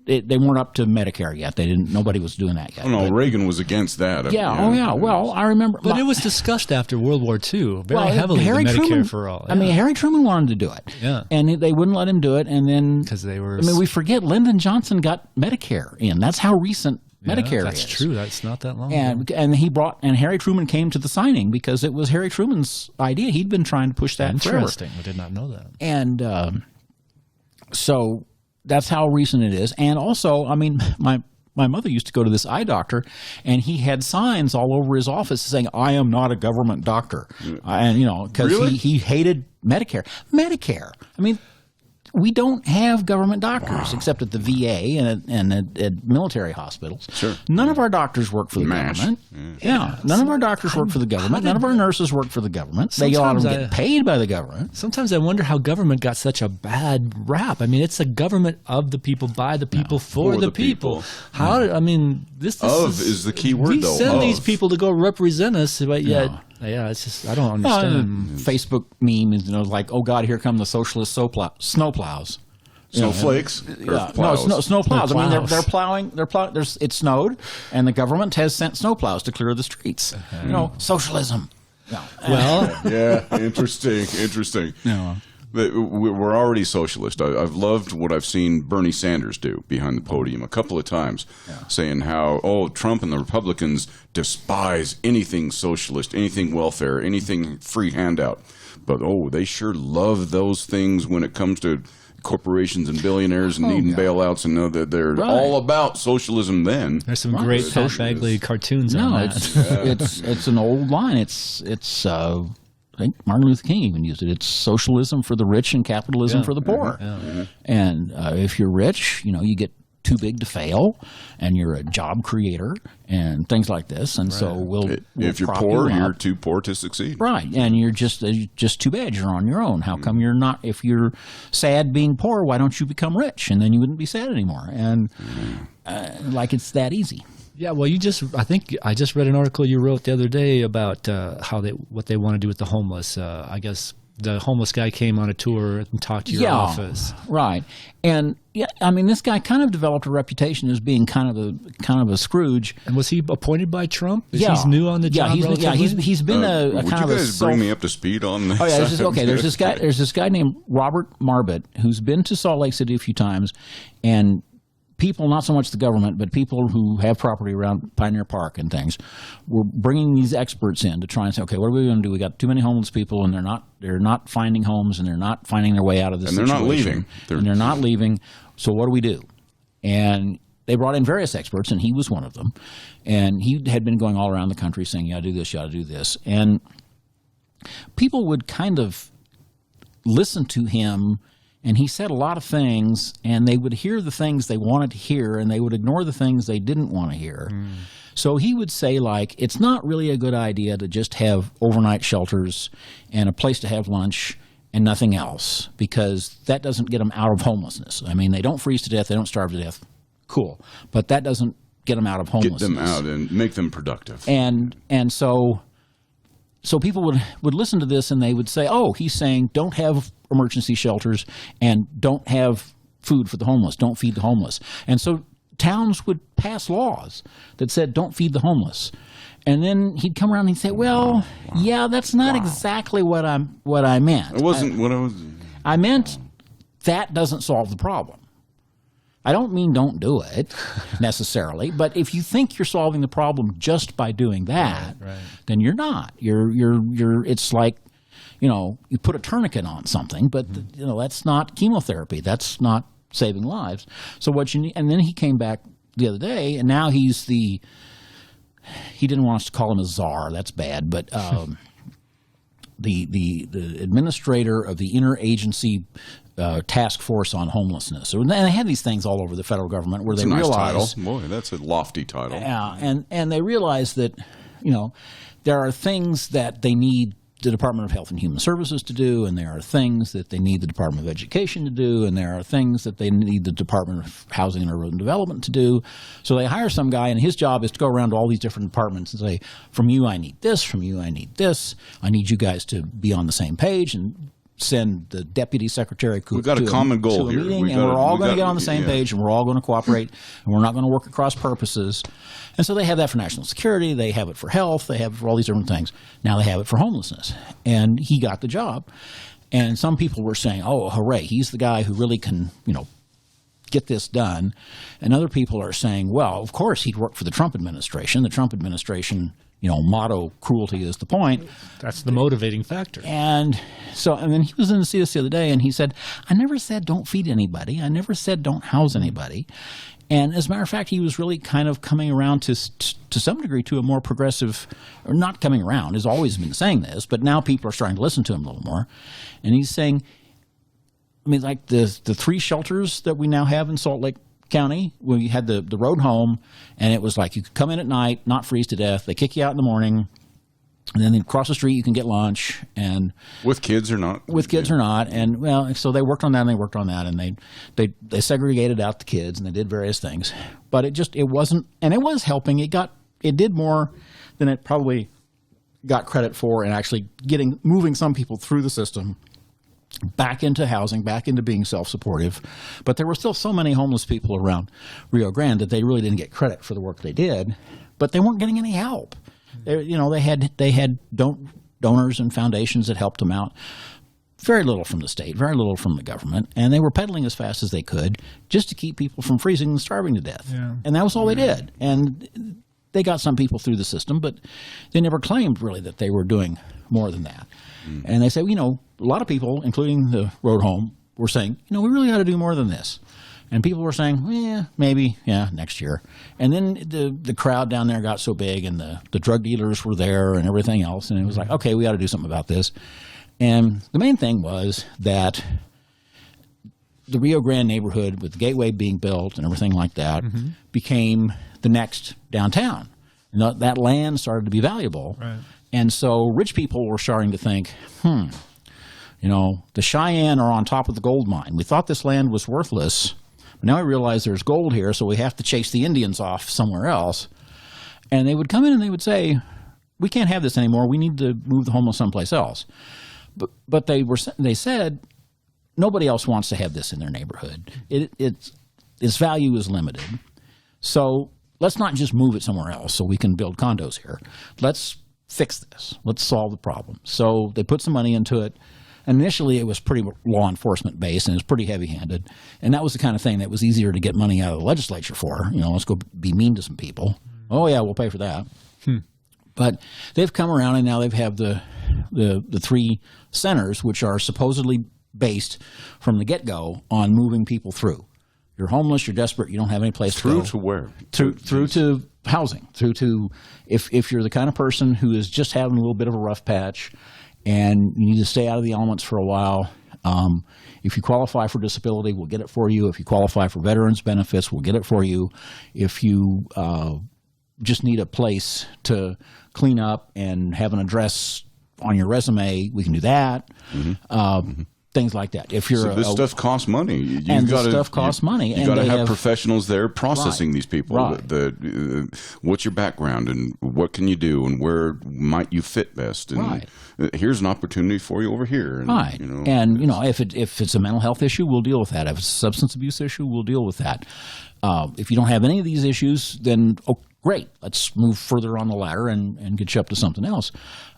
They weren't up to Medicare yet. Nobody was doing that yet. Oh no, Reagan was against that. Yeah. Well, I remember. But it was discussed after World War II very heavily. Medicare Truman, for all. Yeah. I mean, Harry Truman wanted to do it. Yeah. And they wouldn't let him do it. And then because they were. I mean, we forget Lyndon Johnson got Medicare in. That's how recent Medicare that's is. True. That's not that long ago. And Harry Truman came to the signing because it was Harry Truman's idea. He'd been trying to push that Interesting. forever. I did not know that. And so that's how recent it is. And also, I mean, my mother used to go to this eye doctor, and he had signs all over his office saying, "I am not a government doctor." And, because he hated Medicare. I mean, we don't have government doctors except at the VA and at military hospitals. Sure. None of our doctors work for the government. Yeah. None of our doctors work for the government. None of our nurses work for the government. They ought to get paid by the government. Sometimes I wonder how government got such a bad rap. I mean, it's a government of the people, by the people, for the people. How? I mean, this is the key word. We send these people to go represent us, but yet. Yeah, it's just I don't understand. Facebook meme is like, "Oh God, here come the socialist snowplows." Snowflakes? No, snowplows. I mean, they're plowing. It snowed, and the government has sent snowplows to clear the streets. Socialism. Yeah, interesting. Yeah. We're already socialist. I've loved what I've seen Bernie Sanders do behind the podium a couple of times, saying how, Trump and the Republicans despise anything socialist, anything welfare, anything free handout. But, they sure love those things when it comes to corporations and billionaires and needing bailouts, and know that they're all about socialism then. There's some great Pat Bagley cartoons on that. It's an old line. It's I think Martin Luther King even used it. It's socialism for the rich and capitalism for the poor. And if you're rich, you get too big to fail, and you're a job creator and things like this. And so we'll if you're poor, you're too poor to succeed. Right. And you're just too bad. You're on your own. How come you're not? If you're sad being poor, why don't you become rich? And then you wouldn't be sad anymore. And like it's that easy. Yeah, well, I think I just read an article you wrote the other day about what they want to do with the homeless. I guess the homeless guy came on a tour and talked to your office. Right. And I mean, this guy kind of developed a reputation as being kind of a Scrooge. And was he appointed by Trump? He's new on the job. He's been a would kind you of guys bring me up to speed on this? Oh yeah, there's this guy named Robert Marbut who's been to Salt Lake City a few times, and people, not so much the government, but people who have property around Pioneer Park and things, were bringing these experts in to try and say, okay, what are we going to do? We got too many homeless people, and they're not finding homes, and they're not finding their way out of this situation. And they're not leaving. And they're not leaving. So what do we do? And they brought in various experts, and he was one of them. And he had been going all around the country saying, you got to do this, you got to do this. And people would kind of listen to him, and he said a lot of things, and they would hear the things they wanted to hear, and they would ignore the things they didn't want to hear. So he would say, like, it's not really a good idea to just have overnight shelters and a place to have lunch and nothing else, because that doesn't get them out of homelessness. I mean, they don't freeze to death, they don't starve to death. Cool. But that doesn't get them out of homelessness. Get them out and make them productive. And so people would listen to this, and they would say, oh, he's saying don't have emergency shelters and don't have food for the homeless, don't feed the homeless. And so towns would pass laws that said don't feed the homeless. And then he'd come around and he'd say, well, yeah, that's not exactly what I meant. It wasn't what I was. I meant that doesn't solve the problem. I don't mean don't do it necessarily, but if you think you're solving the problem just by doing that, then you're not. You're. It's like, you put a tourniquet on something, but that's not chemotherapy. That's not saving lives. So what you need, and then he came back the other day, and now he's he didn't want us to call him a czar. That's bad, but the administrator of the interagency task force on homelessness. And they had these things all over the federal government where they realize, boy, that's a lofty title. Yeah, and they realize that there are things that they need the Department of Health and Human Services to do, and there are things that they need the Department of Education to do, and there are things that they need the Department of Housing and Urban Development to do. So they hire some guy, and his job is to go around to all these different departments and say, from you I need this, from you I need this, I need you guys to be on the same page, and send the deputy secretary We've got a common goal here. Meeting, and we're all going to get on the same page, and we're all going to cooperate, and we're not going to work across purposes. And so they have that for national security, they have it for health, they have it for all these different things. Now they have it for homelessness. And he got the job. And some people were saying, oh, hooray, he's the guy who really can, get this done. And other people are saying, well, of course he'd work for the Trump administration. The Trump administration, motto, cruelty is the point. That's the motivating factor. And then he was in the CS the other day, and he said, I never said don't feed anybody. I never said don't house anybody. And as a matter of fact, he was really kind of coming around to some degree to a more progressive, or not coming around, has always been saying this, but now people are starting to listen to him a little more. And he's saying, like the 3 shelters that we now have in Salt Lake County, we had the road home, and it was like you could come in at night, not freeze to death. They kick you out in the morning, and then across the street you can get lunch. And with kids or not? With kids or not. And so they worked on that, and they segregated out the kids, and they did various things. But it wasn't, and it was helping. It did more than it probably got credit for, and actually moving some people through the system back into housing, back into being self-supportive. But there were still so many homeless people around Rio Grande that they really didn't get credit for the work they did, but they weren't getting any help. They had donors and foundations that helped them out. Very little from the state, very little from the government, and they were pedaling as fast as they could just to keep people from freezing and starving to death. Yeah. And that was all they did. And they got some people through the system, but they never claimed really that they were doing more than that. And they say, a lot of people, including the road home, were saying, we really ought to do more than this. And people were saying, maybe, next year. And then the crowd down there got so big, and the drug dealers were there and everything else, and it was like, okay, we ought to do something about this. And the main thing was that the Rio Grande neighborhood, with the Gateway being built and everything like that, became the next downtown. That land started to be valuable. Right. And so rich people were starting to think, the Cheyenne are on top of the gold mine. We thought this land was worthless, but now we realize there's gold here, so we have to chase the Indians off somewhere else. And they would come in and they would say, we can't have this anymore. We need to move the homeless someplace else. But they said, nobody else wants to have this in their neighborhood. Its value is limited. So let's not just move it somewhere else so we can build condos here. Let's fix this. Let's solve the problem. So they put some money into it, And initially it was pretty law enforcement based and it was pretty heavy handed. And that was the kind of thing that was easier to get money out of the legislature for. Let's go be mean to some people. Oh yeah, we'll pay for that. But they've come around and now they've have the 3 centers, which are supposedly based from the get-go on moving people through. You're homeless, you're desperate, you don't have any place to go. Through to where? Through to housing. Through to if you're the kind of person who is just having a little bit of a rough patch and you need to stay out of the elements for a while, if you qualify for disability, we'll get it for you. If you qualify for veterans benefits, we'll get it for you. If you just need a place to clean up and have an address on your resume, we can do that. Things like that. If you're this stuff costs money, this stuff costs money. You got to have professionals there processing these people. Right. What's your background and what can you do and where might you fit best? And here's an opportunity for you over here. And, if it's a mental health issue, we'll deal with that. If it's a substance abuse issue, we'll deal with that. If you don't have any of these issues, then great. Let's move further on the ladder and get you up to something else.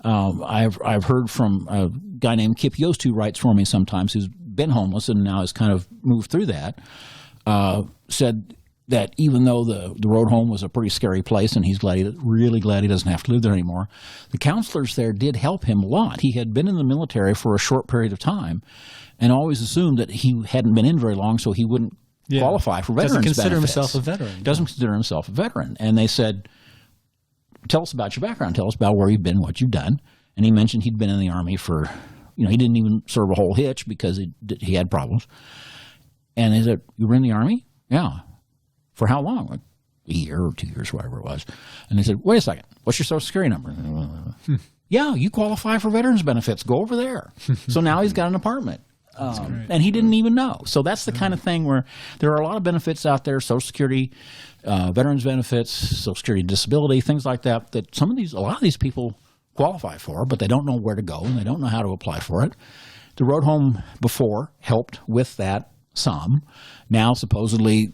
I've heard from a guy named Kip Yost who writes for me sometimes, who's been homeless and now has kind of moved through that. Said that even though the road home was a pretty scary place and he's really glad he doesn't have to live there anymore, the counselors there did help him a lot. He had been in the military for a short period of time and always assumed that he hadn't been in very long, so he wouldn't qualify for veterans benefits. Doesn't consider himself a veteran. Doesn't consider himself a veteran. And they said, tell us about your background. Tell us about where you've been, what you've done. And he mentioned he'd been in the Army for, he didn't even serve a whole hitch because he had problems. And they said, you were in the Army? Yeah. For how long? Like a year or 2 years, whatever it was. And they said, wait a second. What's your Social Security number? Yeah, you qualify for veterans benefits. Go over there. So now he's got an apartment. And he didn't even know. So that's the kind of thing where there are a lot of benefits out there, Social Security, veterans benefits, Social Security disability, things like that, that a lot of these people qualify for, but they don't know where to go and they don't know how to apply for it. The road home before helped with that some. Now, supposedly,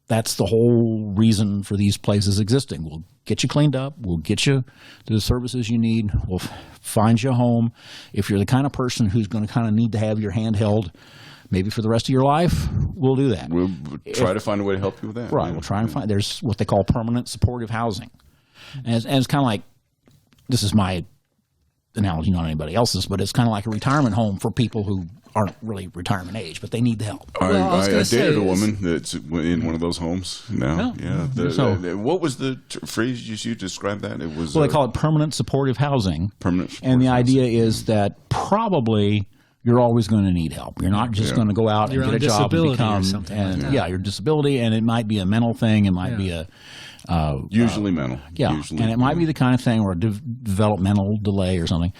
that's the whole reason for these places existing. We'll get you cleaned up. We'll get you the services you need. We'll find you a home. If you're the kind of person who's going to kind of need to have your hand held maybe for the rest of your life, we'll do that. We'll try to find a way to help you with that. Right. We'll try and find – there's what they call permanent supportive housing. And it's kind of like – this is my analogy, not anybody else's, but it's kind of like a retirement home for people who aren't really retirement age, but they need the help. I dated a woman that's in one of those homes now. What was the phrase you used to describe that? It was they call it permanent supportive housing. And the idea is that probably you're always going to need help. You're not just going to go out and get a job and become your disability, and it might be a mental thing. It might be a usually mental. And it might be the kind of thing or a developmental delay or something.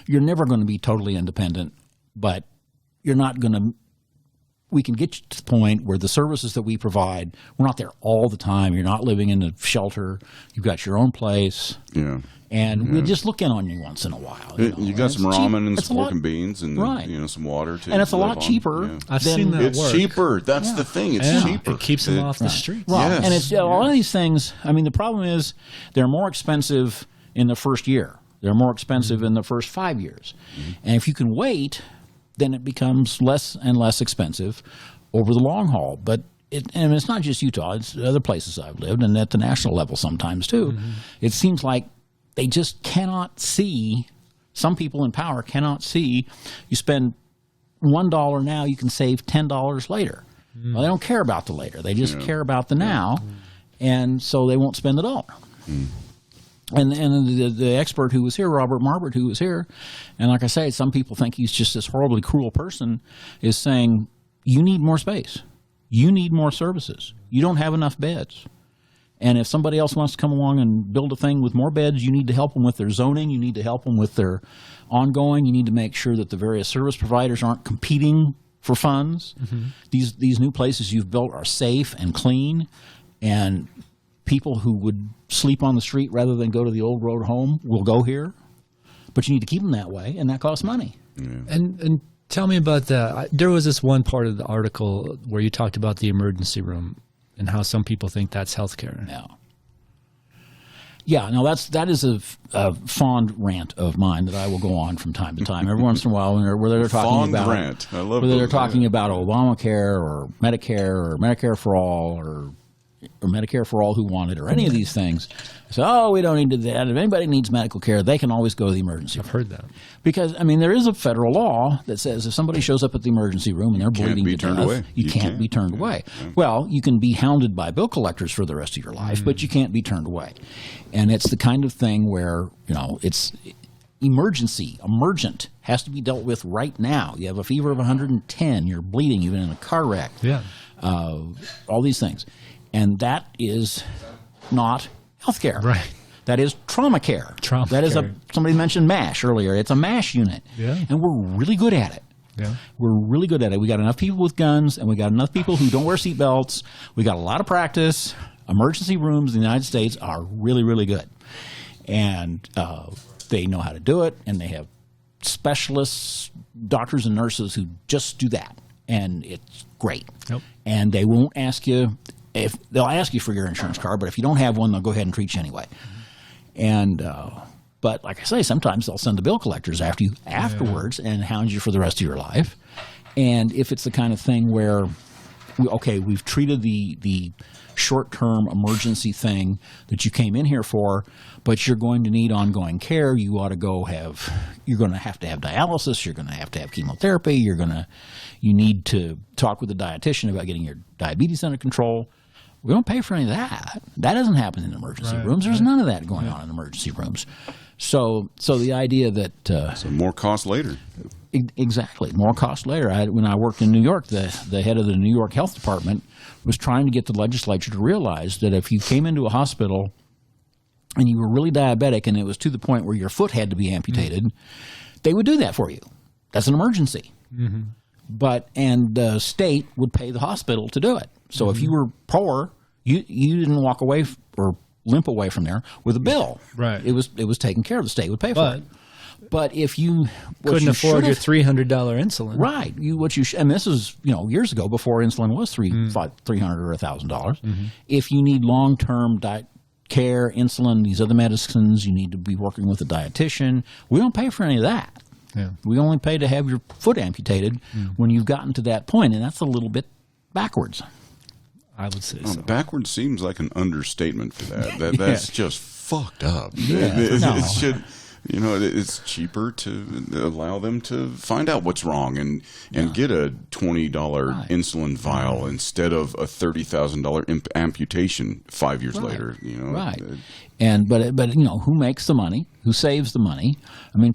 You're never going to be totally independent, but you're not going to – we can get you to the point where the services that we provide, we're not there all the time. You're not living in a shelter. You've got your own place. Yeah. And we just look in on you once in a while. You got some ramen and some pork and beans and some water too. And it's a lot cheaper. Yeah. I've seen that It's cheaper. That's the thing. It's cheaper. It keeps them off the streets. Right. Yes. And it's a lot of these things. I mean, the problem is they're more expensive in the first year. They're more expensive in the first 5 years. And if you can wait, then it becomes less and less expensive over the long haul. But it's not just Utah. It's other places I've lived, and at the national level sometimes too. It seems like they just cannot see, some people in power cannot see, you spend $1 now, you can save $10 later. Well, they don't care about the later. They just care about the now, and so they won't spend the dollar. And the expert who was here, Robert Marbert, who was here, and like I say, some people think he's just this horribly cruel person, is saying, you need more space. You need more services. You don't have enough beds. And if somebody else wants to come along and build a thing with more beds, you need to help them with their zoning. You need to help them with their ongoing. You need to make sure that the various service providers aren't competing for funds. These new places you've built are safe and clean, and people who would sleep on the street rather than go to the old road home will go here. But you need to keep them that way, and that costs money. And tell me about that. There was this one part of the article where you talked about the emergency room and how some people think that's healthcare. Yeah, no, that is a fond rant of mine that I will go on from time to time. Every once in a while, whether they're talking about rant. I love whether they're talking about Obamacare or Medicare for all or Medicare for all who want it or any of these things. So, we don't need that. If anybody needs medical care, they can always go to the emergency room. I've heard that. Because, there is a federal law that says if somebody shows up at the emergency room and they're bleeding to death, you can't be turned away. Yeah. Well, you can be hounded by bill collectors for the rest of your life, but you can't be turned away. And it's the kind of thing where, it's emergent, has to be dealt with right now. You have a fever of 110, you're bleeding, you've been in a car wreck, all these things. And that is not health care. Right. That is trauma care. Somebody mentioned MASH earlier. It's a MASH unit. Yeah. And we're really good at it. Yeah. We're really good at it. We got enough people with guns, and we got enough people who don't wear seatbelts. We got a lot of practice. Emergency rooms in the United States are really, really good. And they know how to do it, and they have specialists, doctors and nurses who just do that. And it's great. Yep. And they won't ask you. They'll ask you for your insurance card, but if you don't have one, they'll go ahead and treat you anyway. And but like I say, sometimes they'll send the bill collectors after you afterwards and hound you for the rest of your life. And if it's the kind of thing where, we've treated the short-term emergency thing that you came in here for, but you're going to need ongoing care. You ought to you're going to have dialysis. You're going to have chemotherapy. You need to talk with a dietitian about getting your diabetes under control. We don't pay for any of that. That doesn't happen in emergency rooms. There's none of that going on in emergency rooms. So the idea that so more cost later. Exactly, more cost later. When I worked in New York, the head of the New York Health Department was trying to get the legislature to realize that if you came into a hospital and you were really diabetic and it was to the point where your foot had to be amputated, they would do that for you. That's an emergency. Mm-hmm. And the state would pay the hospital to do it. So if you were poor, you didn't walk away or limp away from there with a bill. Right. It was taken care of. The state would pay for it. But if you couldn't afford your $300 insulin, right? And this is years ago before insulin was $300 or $1,000. If you need long-term diet care, insulin, these other medicines, you need to be working with a dietitian. We don't pay for any of that. Yeah. We only pay to have your foot amputated when you've gotten to that point, and that's a little bit backwards. I would say so. Backwards seems like an understatement for that. That's just fucked up. Yeah. It should, it's cheaper to allow them to find out what's wrong and get a $20 insulin vial instead of a $30,000 amputation 5 years later. Right. But who makes the money? Who saves the money?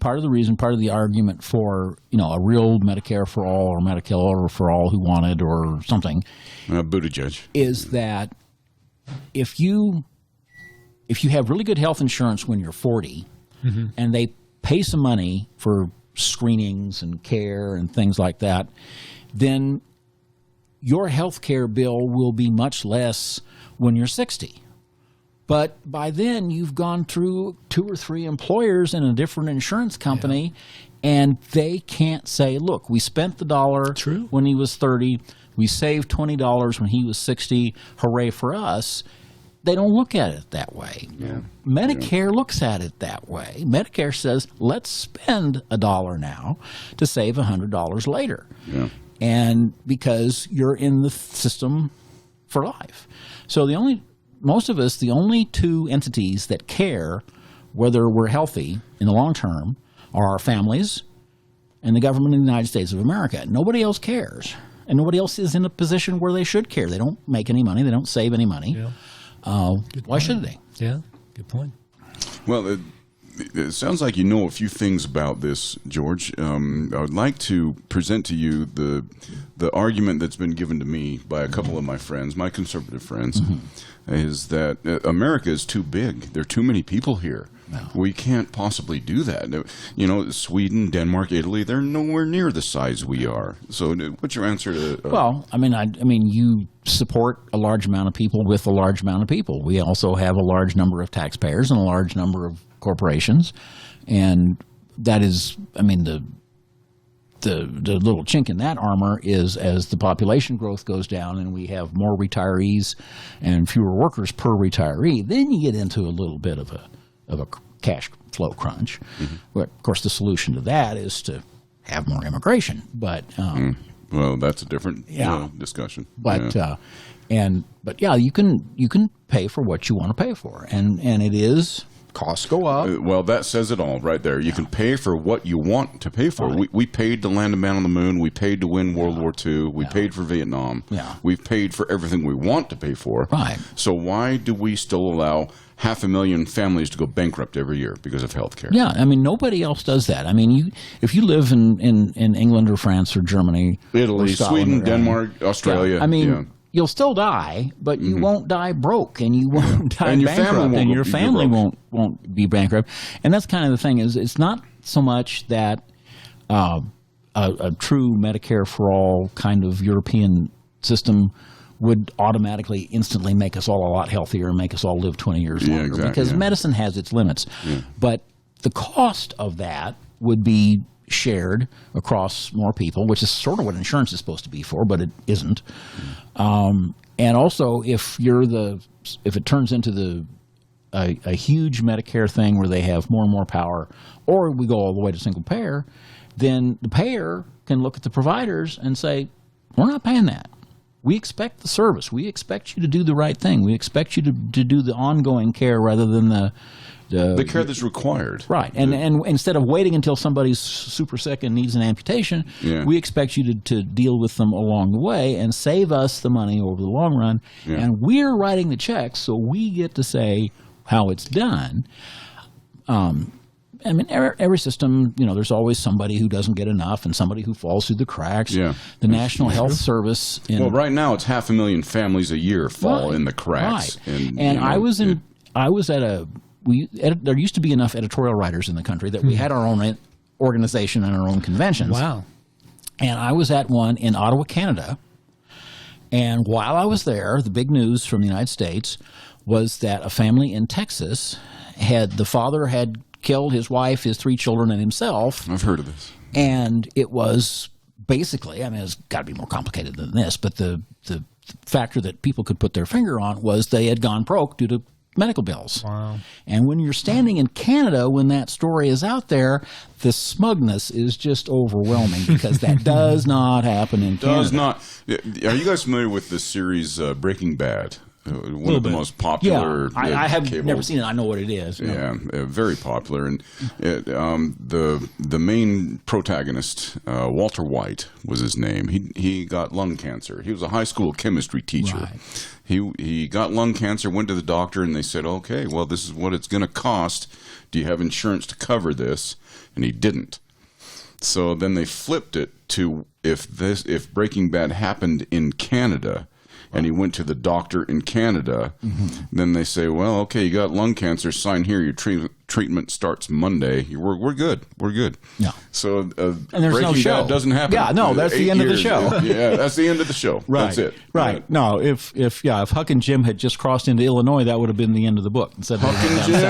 Part of the argument for a real Medicare for all or Medicare for all who want it or something, Buttigieg, is that if you have really good health insurance when you're 40, and they pay some money for screenings and care and things like that, then your health care bill will be much less when you're 60. But by then, you've gone through 2 or 3 employers in a different insurance company, and they can't say, look, we spent the dollar when he was 30, we saved $20 when he was 60, hooray for us. They don't look at it that way. Yeah. Medicare looks at it that way. Medicare says, let's spend $1 now to save $100 later. Yeah. And because you're in the system for life. So most of us, the only 2 entities that care whether we're healthy in the long term are our families and the government of the United States of America. Nobody else cares. And nobody else is in a position where they should care. They don't make any money. They don't save any money. Yeah. Why should they? Yeah, good point. Well, it sounds like you know a few things about this, George. I would like to present to you the argument that's been given to me by a couple of my friends, my conservative friends, is that America is too big. There are too many people here. No. We can't possibly do that. Sweden, Denmark, Italy, they're nowhere near the size we are. So what's your answer to... Well, you support a large amount of people with a large amount of people. We also have a large number of taxpayers and a large number of corporations. And that is, little chink in that armor is as the population growth goes down and we have more retirees and fewer workers per retiree, then you get into a little bit of a cash flow crunch. Mm-hmm. But of course, the solution to that is to have more immigration. But well, that's a different discussion. But you can pay for what you want to pay for, and it is. Costs go up. Well, that says it all right there. You can pay for what you want to pay for. Right. We paid to land a man on the moon. We paid to win World War II. We paid for Vietnam. Yeah. We've paid for everything we want to pay for. Right. So why do we still allow 500,000 families to go bankrupt every year because of health care? Yeah, I mean, nobody else does that. I mean, if you live in England or France or Germany, Italy, Sweden, Denmark, Australia. Yeah, I mean, you'll still die, but you won't die broke, and you won't die bankrupt, and your family won't be bankrupt. And that's kind of the thing is it's not so much that a true Medicare for all kind of European system would automatically instantly make us all a lot healthier and make us all live 20 years longer. Exactly, because medicine has its limits. Yeah. But the cost of that would be shared across more people, which is sort of what insurance is supposed to be for, but it isn't. And also, if it turns into a huge Medicare thing where they have more and more power, or we go all the way to single payer, then the payer can look at the providers and say, we're not paying that. We expect the service. We expect you to do the right thing. We expect you to do the ongoing care rather than the care that's required. Right. And instead of waiting until somebody's super sick and needs an amputation, we expect you to deal with them along the way and save us the money over the long run. Yeah. And we're writing the checks, so we get to say how it's done. I mean, every system, there's always somebody who doesn't get enough and somebody who falls through the cracks. Yeah. The National Health Service. Well, right now it's 500,000 families a year fall in the cracks. Right. And there used to be enough editorial writers in the country that we had our own organization and our own conventions. Wow. And I was at one in Ottawa, Canada. And while I was there, the big news from the United States was that a family in Texas the father had killed his wife, his 3 children, and himself. I've heard of this. And it was basically, it's got to be more complicated than this, but the factor that people could put their finger on was they had gone broke due to medical bills. Wow. And when you're standing in Canada, when that story is out there, the smugness is just overwhelming because that does not happen in Canada. Does not. Are you guys familiar with the series Breaking Bad? One of the most popular. I have never seen it. I know what it is. Yeah, very popular. And the main protagonist, Walter White, was his name. He got lung cancer. He was a high school chemistry teacher. Right. He got lung cancer, went to the doctor, and they said, okay, well, this is what it's going to cost. Do you have insurance to cover this? And he didn't. So then they flipped it to if Breaking Bad happened in Canada, and he went to the doctor in Canada, then they say, well, okay, you got lung cancer, sign here, your treatment starts Monday. We're good. We're good. Yeah. So and there's Breaking no show. Bad doesn't happen. Yeah, no, that's the end of the show. Yeah, that's the end of the show. Right. That's it. Right. No, if Huck and Jim had just crossed into Illinois, that would have been the end of the book. Instead of Huck and Jim.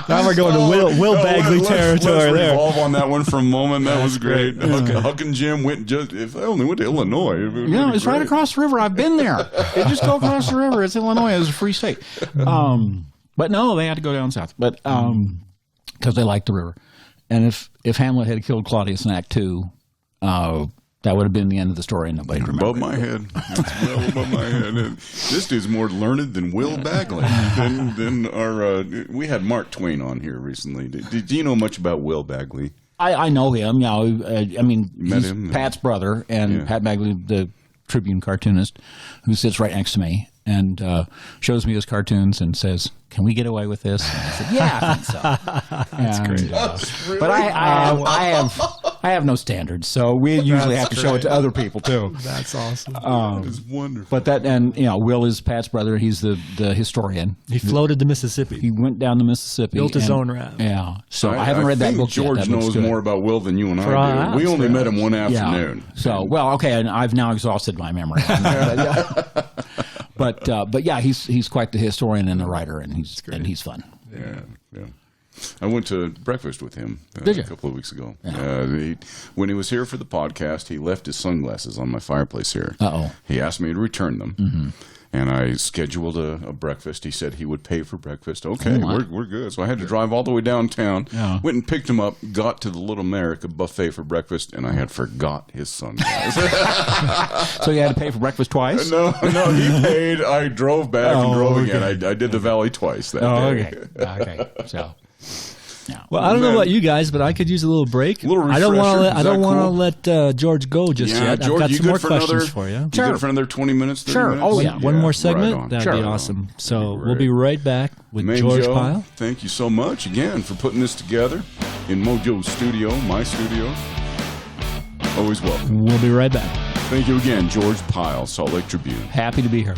Now we're going to Will Bagley territory there. Let's revolve on that one for a moment. That was great. Huck and Jim if I only went to Illinois. It's right across the river. I've been there. You just go across the river. It's Illinois. It's a free state. But no, they had to go down south. But because they liked the river. And if Hamlet had killed Claudius in Act 2, that would have been the end of the story, and nobody remembered. Above my head. It's well above my head. This dude's more learned than Will Bagley. Than our. We had Mark Twain on here recently. Do you know much about Will Bagley? I know him. He's Pat's brother, and Pat Bagley, the Tribune cartoonist, who sits right next to me and shows me his cartoons and says, "Can we get away with this?" And I said, "Yeah, I think so." That's great. Really? But I have no standards, so we usually have to show it to other people too. That's awesome. It's wonderful. But Will is Pat's brother. He's the historian. He floated the Mississippi. He went down the Mississippi. Built his own raft. Yeah. So I haven't read that book George yet. knows more about Will than you and I do. We only met him one afternoon. Yeah. So, okay, and I've now exhausted my memory. But yeah, he's quite the historian and the writer, and he's fun. Yeah. I went to breakfast with him Did you? a couple of weeks ago. Yeah. When he was here for the podcast, he left his sunglasses on my fireplace here. Uh-oh. He asked me to return them. Mm-hmm. And I scheduled a breakfast. He said he would pay for breakfast. Okay, we're good. So I had to drive all the way downtown. Yeah. Went and picked him up, got to the Little America buffet for breakfast, and I had forgot his sunglasses. So you had to pay for breakfast twice? No, he paid. I drove back and drove again. I did the valley twice that day. Okay. So... Yeah. Well, I don't know about you guys, but I could use a little break. A little refresher. I don't want to let George go just yet. George, I've got some more questions for you. Sure. You good for another 20 minutes, 30 minutes? Oh, yeah. One more segment? That'd be awesome. So we'll be right back with George Pyle. Thank you so much again for putting this together in MoJoe's studio, my studio. Always welcome. We'll be right back. Thank you again, George Pyle, Salt Lake Tribune. Happy to be here.